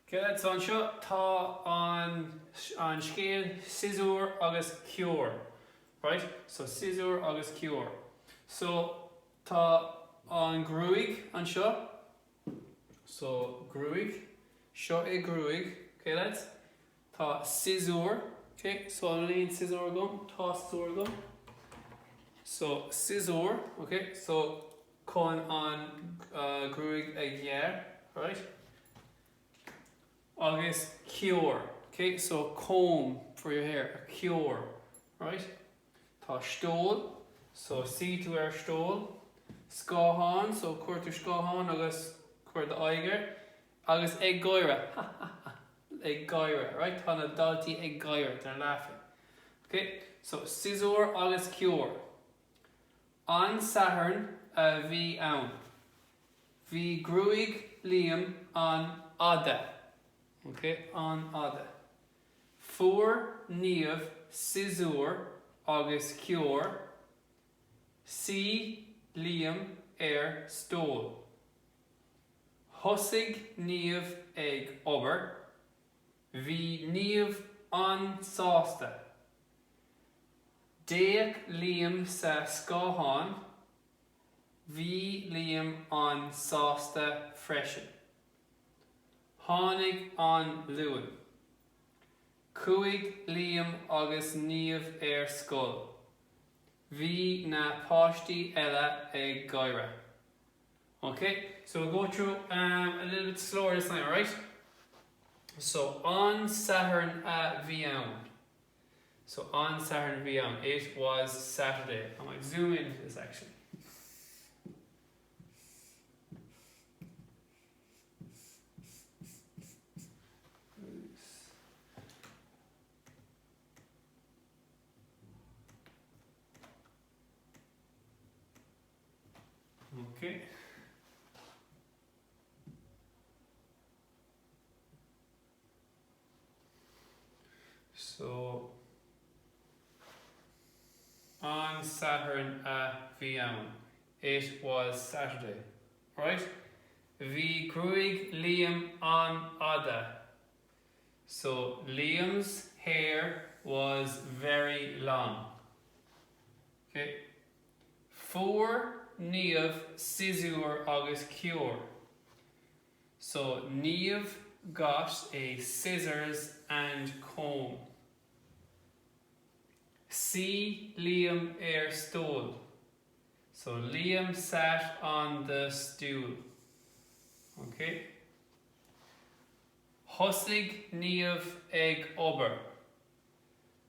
Okay, let's anseo tá an scéal scissor agus cure, right? So scissor agus cure. So tá an grúig anseo. So grúig, seo grúig. Okay, let's. Tá scissor. Okay, so I'm lean scissor gum, tá scissor gum. So scissor, okay, so con an grúig ag ghearr, right? Agus cure, okay, so comb for your hair, a cure, right? Tá stól, so see to our stól. Scáthán, so cuirtar scáthán agus cuir de aiger. Agus ag gaire, ag gaire, right? Tá na daltaí ag gaire, they're laughing. Okay, so scissor agus cure. An Saturn bhí ann. Bhí grúig Liam an Ada. Okay, an Ada. Fuair níomh scissor agus cure. Sí Liam stól. Thosaigh níomh ag obair. Bhí níomh an sásta. Déach Liam sa scáthán. Bhí Liam an sásta freisin. Tháinig an luan. Cúig Liam agus níomh scoil. Bhí na páistí eile ag gaire. Okay, so we'll go through a little bit slower this time, alright? So on Saturn bhí ann. So on Saturn bhí ann. It was Saturday. I might zoom into this actually. Okay. So on Saturn bhí ann. It was Saturday, right? Bhí grúig Liam an Ada. So Liam's hair was very long. Okay. Fuair níomh scissor agus cure. So níomh got a scissors and comb. Sí Liam stól. So Liam sat on the stool. Okay. Thosaigh níomh ag obair.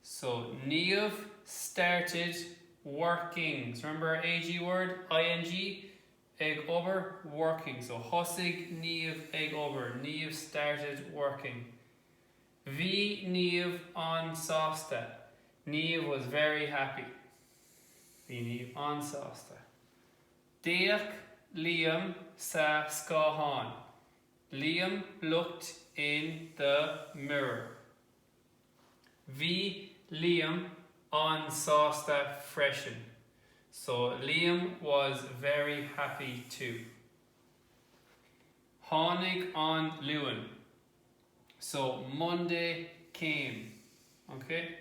So níomh started working. So remember our AG word, ing, ag obair, working. So thosaigh níomh ag obair. Níomh started working. Bhí níomh an sásta. Níomh was very happy. Bhí níomh an sásta. Déach Liam sa scáthán. Liam looked in the mirror. Bhí Liam an sásta freisin. So Liam was very happy too. Tháinig an luan. So Monday came. Okay.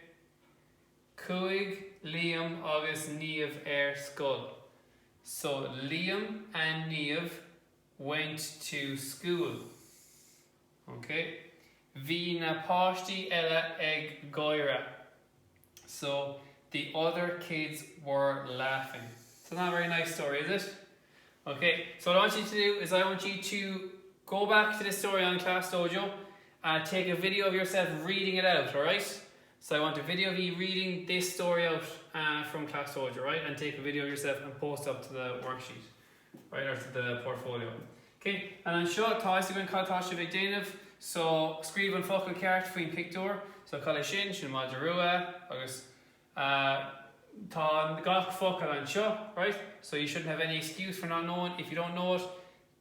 Cúig Liam agus níomh scoil. So Liam and níomh went to school. Okay. Bhí na páistí eile ag gaire. So the other kids were laughing. So not a very nice story, is it? Okay, so what I want you to do is I want you to go back to this story on Class Dojo and take a video of yourself reading it out, alright? So I want a video of you reading this story out from Class Dojo, right? And take a video of yourself and post up to the worksheet, right? Or to the portfolio. Okay, and I'm sure Thomas is going to call Tasha Big Dainov. So scríb an focal ceart faoin pictiúr. So call sin Madarua, agus tá gach focal anseo, right? So you shouldn't have any excuse for not knowing. If you don't know it,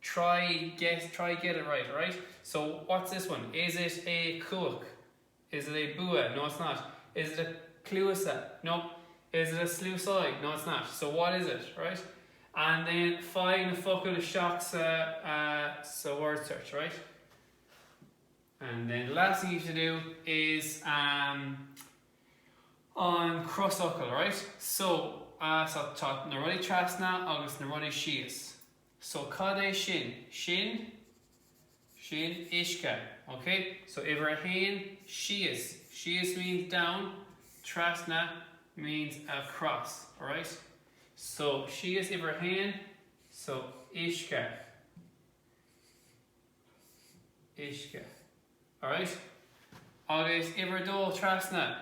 try get it right, right? So what's this one? Is it a cuach? Is it a bua? No, it's not. Is it a cluasa? No. Is it a slúsai? No, it's not. So what is it, right? And then find the focal shocks so word search, right? And then the last thing you should do is on crossocle, right? So, so tá na rudí trasna agus na rudí síos. So cad shin, shin, shin, ishka. Okay? So iver hain, síos. Síos means down, trasna means across, alright? So síos iver hain, so ishka. Ishka. Alright? Agus iver dó trasna.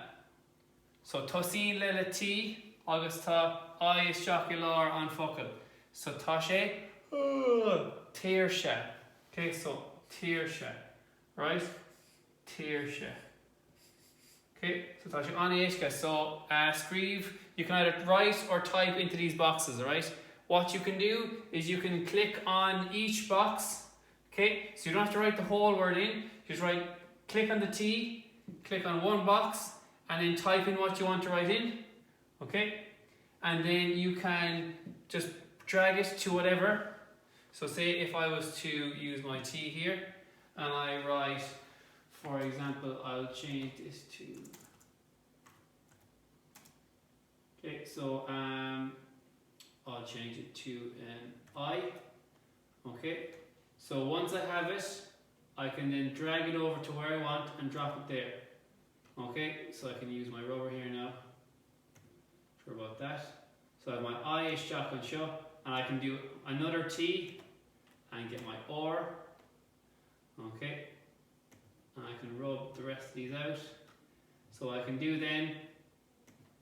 So tosin le T, agus tá I is jocular on focal. So tá sé tíirse. Okay, so tíirse. Right? Tíirse. Okay, so tá sé aníisce. So scríb, you can either write or type into these boxes, alright? What you can do is you can click on each box. Okay, so you don't have to write the whole word in. Just click on the T, click on one box, and then type in what you want to write in. Okay, and then you can just drag it to whatever. So say if I was to use my T here and I write, for example, I'll change this to, okay, so I'll change it to an I. Okay, so once I have it, I can then drag it over to where I want and drop it there. Okay, so I can use my rubber here now. Sure about that. So I have my I shotgun show, and I can do another T and get my R. Okay, and I can rub the rest of these out. So what I can do then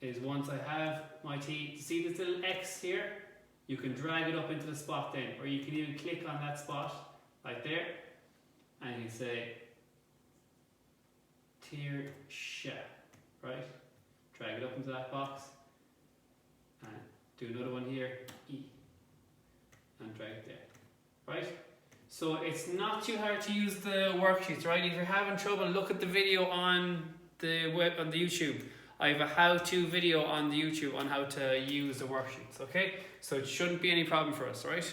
is once I have my T, see this little X here? You can drag it up into the spot then, or you can even click on that spot right there, and you can say tíirse, right? Drag it up into that box and do another one here, E, and drag it there, right? So it's not too hard to use the worksheets, right? If you're having trouble, look at the video on the web, on the YouTube. I have a how-to video on the YouTube on how to use the worksheets, okay? So it shouldn't be any problem for us, right?